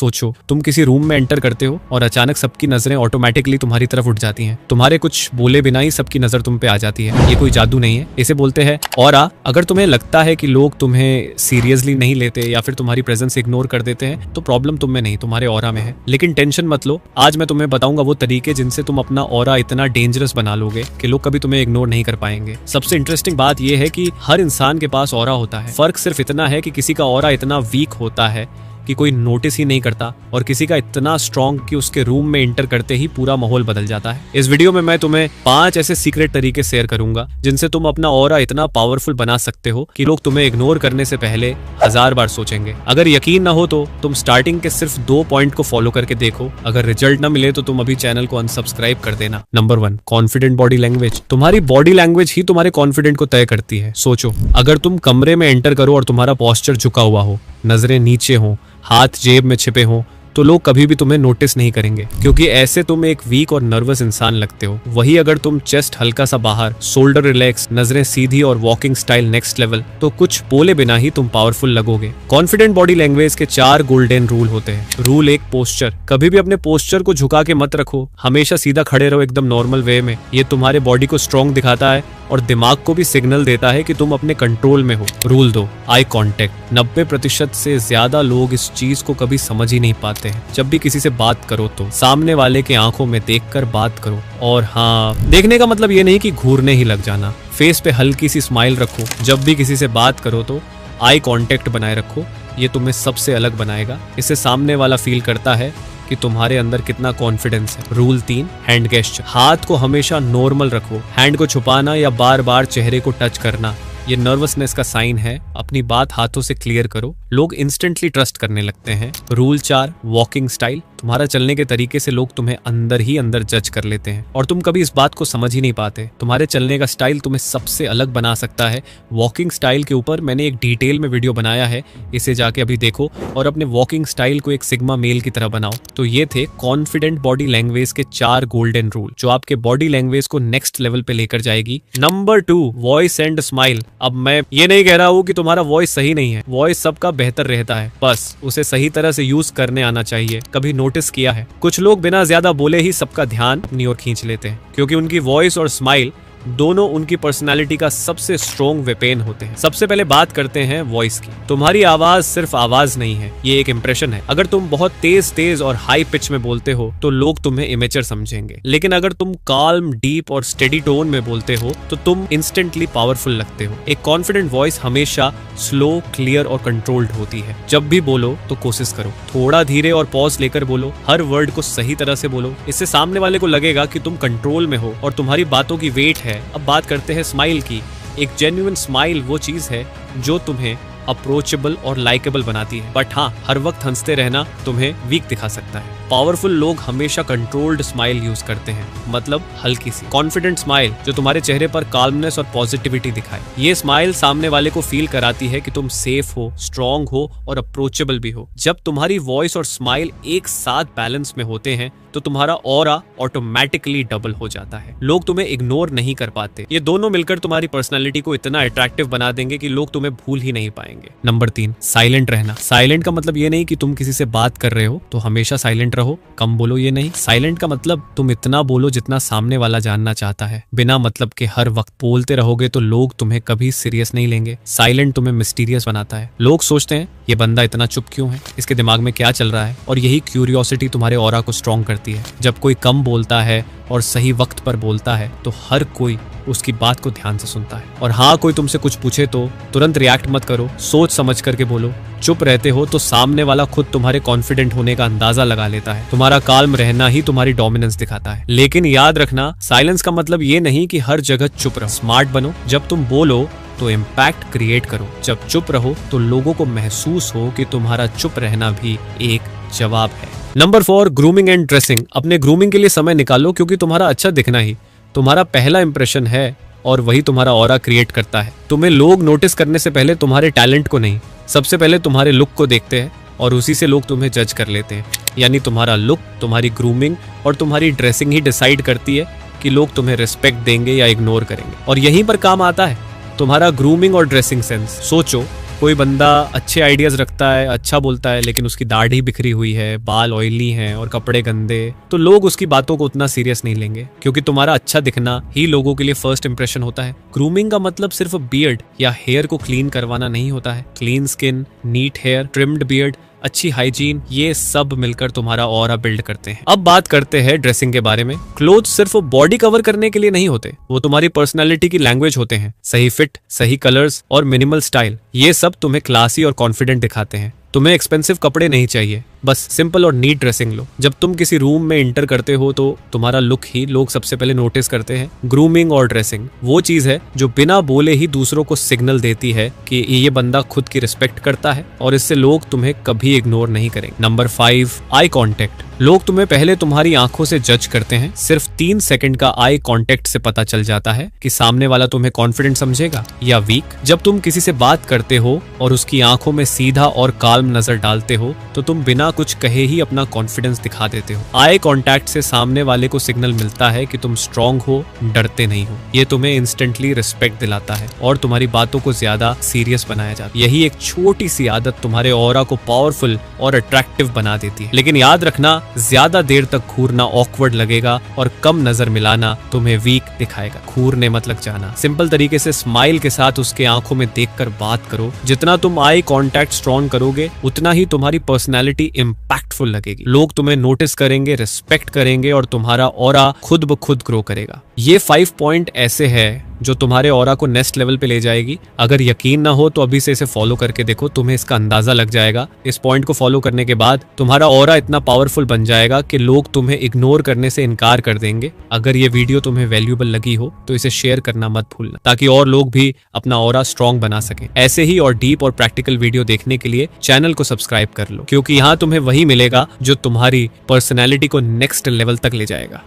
सोचो, तुम किसी रूम में एंटर करते हो और अचानक सबकी नजरें ऑटोमेटिकली तुम्हारी तरफ उठ जाती हैं। तुम्हारे कुछ बोले बिना ही सबकी नजर तुम पे आ जाती है। ये कोई जादू नहीं है, इसे बोलते हैं ऑरा। अगर तुम्हें लगता है कि लोग तुम्हें सीरियसली नहीं लेते या फिर तुम्हारी प्रेजेंस इग्नोर कर देते हैं तो प्रॉब्लम तुम में नहीं, तुम्हारे ऑरा में है। लेकिन टेंशन मत लो, आज मैं तुम्हें बताऊंगा वो तरीके जिनसे तुम अपना ऑरा इतना डेंजरस बना लोगे कि लोग कभी तुम्हें इग्नोर नहीं कर पाएंगे। सबसे इंटरेस्टिंग बात यह है कि हर इंसान के पास ऑरा होता है, फर्क सिर्फ इतना है कि किसी का ऑरा इतना वीक होता है कि कोई नोटिस ही नहीं करता और किसी का इतना स्ट्रॉन्ग कि उसके रूम में एंटर करते ही पूरा माहौल बदल जाता है। इस वीडियो में मैं तुम्हें 5 ऐसे सीक्रेट तरीके शेयर करूंगा जिनसे तुम अपना ऑरा इतना पावरफुल बना सकते हो कि लोग तुम्हें इग्नोर करने से पहले 1000 बार सोचेंगे। अगर यकीन ना हो तो तुम स्टार्टिंग के सिर्फ 2 पॉइंट को फॉलो करके देखो। अगर रिजल्ट ना मिले तो तुम अभी चैनल को अनसब्सक्राइब कर देना। Number 1, confident body language. तुम्हारी बॉडी लैंग्वेज ही तुम्हारे कॉन्फिडेंट को तय करती है। सोचो, अगर तुम कमरे में एंटर करो और तुम्हारा पोस्चर झुका हुआ हो, नजरें नीचे हो, हाथ जेब में छिपे हों, तो लोग कभी भी तुम्हें नोटिस नहीं करेंगे क्योंकि ऐसे तुम एक वीक और नर्वस इंसान लगते हो। वही अगर तुम चेस्ट हल्का सा बाहर, शोल्डर रिलैक्स, नजरें सीधी और वॉकिंग स्टाइल नेक्स्ट लेवल, तो कुछ बोले बिना ही तुम पावरफुल लगोगे। कॉन्फिडेंट बॉडी लैंग्वेज के 4 गोल्डन रूल होते हैं। Rule 1, posture. कभी भी अपने पोस्चर को झुका के मत रखो, हमेशा सीधा खड़े रहो एकदम नॉर्मल वे में। ये तुम्हारे बॉडी को स्ट्रॉन्ग दिखाता है और दिमाग को भी सिग्नल देता है कि तुम अपने कंट्रोल में हो। Rule 2, eye contact. 90% से ज्यादा लोग इस चीज को कभी समझ ही नहीं पाते हैं। जब भी किसी से बात करो तो सामने वाले के आंखों में देखकर बात करो। और हाँ, देखने का मतलब ये नहीं कि घूरने ही लग जाना। फेस पे हल्की सी स्माइल रखो। जब भी किसी से बात करो तो आई कांटेक्ट बनाए रखो। ये तुम्हें सबसे अलग बनाएगा। इससे सामने वाला फील करता है कि तुम्हारे अंदर कितना कॉन्फिडेंस है। Rule 3, hand gesture. हाथ को हमेशा नॉर्मल रखो। हैंड को छुपाना या बार बार चेहरे को टच करना ये नर्वसनेस का साइन है। अपनी बात हाथों से क्लियर करो, लोग इंस्टेंटली ट्रस्ट करने लगते हैं। Rule 4, walking style. तुम्हारा चलने के तरीके से लोग तुम्हें अंदर ही अंदर जज कर लेते हैं और तुम कभी इस बात को समझ ही नहीं पाते। तुम्हारे चलने का स्टाइल तुम्हें सबसे अलग बना सकता है। वॉकिंग स्टाइल के ऊपर मैंने एक डिटेल में वीडियो बनाया है, इसे जाके अभी देखो और अपने वॉकिंग स्टाइल को एक सिग्मा मेल की तरह बनाओ। तो ये थे कॉन्फिडेंट बॉडी लैंग्वेज के 4 गोल्डन रूल जो आपके बॉडी लैंग्वेज को नेक्स्ट लेवल पे लेकर जाएगी। Number 2, voice and smile. अब मैं ये नहीं कह रहा हूँ कि तुम्हारा वॉइस सही नहीं है, वॉइस सबका बेहतर रहता है, बस उसे सही तरह से यूज करने आना चाहिए। कभी नोटिस किया है, कुछ लोग बिना ज्यादा बोले ही सबका ध्यान अपनी ओर खींच लेते हैं क्योंकि उनकी वॉइस और स्माइल दोनों उनकी पर्सनालिटी का सबसे स्ट्रॉन्ग वेपन होते हैं। सबसे पहले बात करते हैं वॉइस की। तुम्हारी आवाज सिर्फ आवाज नहीं है, ये एक इंप्रेशन है। अगर तुम बहुत तेज और हाई पिच में बोलते हो तो लोग तुम्हें इमेचर समझेंगे, लेकिन अगर तुम काल्म, डीप और स्टेडी टोन में बोलते हो तो तुम इंस्टेंटली पावरफुल लगते हो। एक कॉन्फिडेंट वॉइस हमेशा स्लो, क्लियर और कंट्रोल्ड होती है। जब भी बोलो तो कोशिश करो थोड़ा धीरे और पॉज लेकर बोलो। हर वर्ड को सही तरह से बोलो, इससे सामने वाले को लगेगा कि तुम कंट्रोल में हो और तुम्हारी बातों की वेट है। अब बात करते हैं स्माइल की। एक जेन्युइन स्माइल वो चीज है जो तुम्हें अप्रोचेबल और लाइकेबल बनाती है, बट हाँ, हर वक्त हंसते रहना तुम्हें वीक दिखा सकता है। पावरफुल लोग हमेशा कंट्रोल्ड स्माइल यूज करते हैं, मतलब हल्की सी कॉन्फिडेंट स्माइल जो तुम्हारे चेहरे पर काल्मनेस और पॉजिटिविटी दिखाए। ये स्माइल सामने वाले को फील कराती है कि तुम सेफ हो, स्ट्रॉन्ग हो और अप्रोचेबल भी हो। जब तुम्हारी वॉइस और स्माइल एक साथ बैलेंस में होते हैं तो तुम्हारा ऑरा ऑटोमेटिकली डबल हो जाता है। लोग तुम्हें इग्नोर नहीं कर पाते। ये दोनों मिलकर तुम्हारी पर्सनालिटी को इतना अट्रैक्टिव बना देंगे कि लोग तुम्हें भूल ही नहीं पाएंगे। नंबर 3, साइलेंट रहना। साइलेंट का मतलब ये नहीं कि तुम किसी से बात कर रहे हो तो हमेशा साइलेंट रहो, कम बोलो, ये नहीं। साइलेंट का मतलब तुम इतना बोलो जितना सामने वाला जानना चाहता है। बिना मतलब के हर वक्त बोलते रहोगे तो लोग तुम्हें कभी सीरियस नहीं लेंगे। साइलेंट तुम्हें मिस्टीरियस बनाता है। लोग सोचते हैं ये बंदा इतना चुप क्यों है, इसके दिमाग में क्या चल रहा है, और यही क्यूरियोसिटी तुम्हारे ऑरा को स्ट्रॉन्ग करती है। जब कोई कम बोलता है और सही वक्त पर बोलता है तो हर कोई उसकी बात को ध्यान से सुनता है। और हाँ, कोई तुमसे कुछ पूछे तो तुरंत रिएक्ट मत करो, सोच समझ करके बोलो। चुप रहते हो तो सामने वाला खुद तुम्हारे कॉन्फिडेंट होने का अंदाजा लगा लेता है। तुम्हारा काल्म रहना ही तुम्हारी डोमिनेंस दिखाता है। लेकिन याद रखना, साइलेंस का मतलब ये नहीं कि हर जगह चुप रहो। स्मार्ट बनो। जब तुम बोलो तो इम्पैक्ट क्रिएट करो। जब चुप रहो तो लोगों को महसूस हो कि तुम्हारा चुप रहना भी एक जवाब है। Number 4, grooming and dressing. अपने ग्रूमिंग के लिए समय निकालो क्योंकि तुम्हारा अच्छा दिखना ही तुम्हारा पहला इंप्रेशन है और वही तुम्हारा ऑरा क्रिएट करता है। तुम्हें लोग नोटिस करने से पहले तुम्हारे टैलेंट को नहीं, सबसे पहले तुम्हारे लुक को देखते हैं और उसी से लोग तुम्हें जज कर लेते हैं। यानी तुम्हारा लुक, तुम्हारी ग्रूमिंग और तुम्हारी ड्रेसिंग ही डिसाइड करती है कि लोग तुम्हें रिस्पेक्ट देंगे या इग्नोर करेंगे। और यहीं पर काम आता है तुम्हारा ग्रूमिंग और ड्रेसिंग सेंस। सोचो, कोई बंदा अच्छे आइडियाज रखता है, अच्छा बोलता है, लेकिन उसकी दाढ़ी बिखरी हुई है, बाल ऑयली हैं और कपड़े गंदे, तो लोग उसकी बातों को उतना सीरियस नहीं लेंगे, क्योंकि तुम्हारा अच्छा दिखना ही लोगों के लिए फर्स्ट इंप्रेशन होता है। ग्रूमिंग का मतलब सिर्फ बियर्ड या हेयर को क्लीन करवाना नहीं होता है। Clean skin, neat hair, trimmed beard, अच्छी हाइजीन, ये सब मिलकर तुम्हारा ऑरा बिल्ड करते हैं। अब बात करते हैं ड्रेसिंग के बारे में। क्लोथ सिर्फ बॉडी कवर करने के लिए नहीं होते, वो तुम्हारी पर्सनालिटी की लैंग्वेज होते हैं। सही फिट, सही कलर्स और मिनिमल स्टाइल, ये सब तुम्हें क्लासी और कॉन्फिडेंट दिखाते हैं। तुम्हें एक्सपेंसिव कपड़े नहीं चाहिए, बस सिंपल और नीट ड्रेसिंग लो। जब तुम किसी रूम में इंटर करते हो तो तुम्हारा लुक ही लोग सबसे पहले नोटिस करते हैं। ग्रूमिंग और ड्रेसिंग वो चीज है जो बिना बोले ही दूसरों को सिग्नल देती है कि ये बंदा खुद की रिस्पेक्ट करता है, और इससे लोग तुम्हें कभी इग्नोर नहीं करेंगे। Number 5, eye contact. लोग तुम्हें पहले तुम्हारी आंखों से जज करते हैं। सिर्फ 3 सेकंड का आई कांटेक्ट से पता चल जाता है कि सामने वाला तुम्हें कॉन्फिडेंट समझेगा या वीक। जब तुम किसी से बात करते हो और उसकी आंखों में सीधा और काल्म नजर डालते हो तो तुम बिना कुछ कहे ही अपना कॉन्फिडेंस दिखा देते हो। आई कांटेक्ट से सामने वाले को सिग्नल मिलता है कि तुम स्ट्रांग हो, डरते नहीं हो। ये तुम्हें इंस्टेंटली रिस्पेक्ट दिलाता है और तुम्हारी बातों को ज्यादा सीरियस बनाया जाता है। यही एक छोटी सी आदत तुम्हारे ऑरा को पावरफुल और अट्रैक्टिव बना देती है। लेकिन याद रखना, ज्यादा देर तक घूरना ऑकवर्ड लगेगा और कम नजर मिलाना तुम्हें वीक दिखाएगा। घूरने मत लग जाना। सिंपल तरीके से स्माइल के साथ उसके आंखों में देखकर बात करो। जितना तुम आई कांटेक्ट स्ट्रॉन्ग करोगे उतना ही तुम्हारी पर्सनैलिटी इम्पैक्टफुल लगेगी। लोग तुम्हें नोटिस करेंगे, रिस्पेक्ट करेंगे और तुम्हारा ऑरा खुद ब खुद ग्रो करेगा। ये 5 पॉइंट ऐसे है जो तुम्हारे ऑरा को नेक्स्ट लेवल पे ले जाएगी। अगर यकीन ना हो तो अभी से इसे फॉलो करके देखो, तुम्हें इसका अंदाजा लग जाएगा। इस पॉइंट को फॉलो करने के बाद तुम्हारा ऑरा इतना पावरफुल बन जाएगा कि लोग तुम्हें इग्नोर करने से इनकार कर देंगे। अगर ये वीडियो तुम्हें वैल्यूएबल लगी हो तो इसे शेयर करना मत भूलना, ताकि और लोग भी अपना ऑरा स्ट्रॉन्ग बना सकें। ऐसे ही और डीप और प्रैक्टिकल वीडियो देखने के लिए चैनल को सब्सक्राइब कर लो, क्योंकि यहाँ तुम्हें वही मिलेगा जो तुम्हारी पर्सनैलिटी को नेक्स्ट लेवल तक ले जाएगा।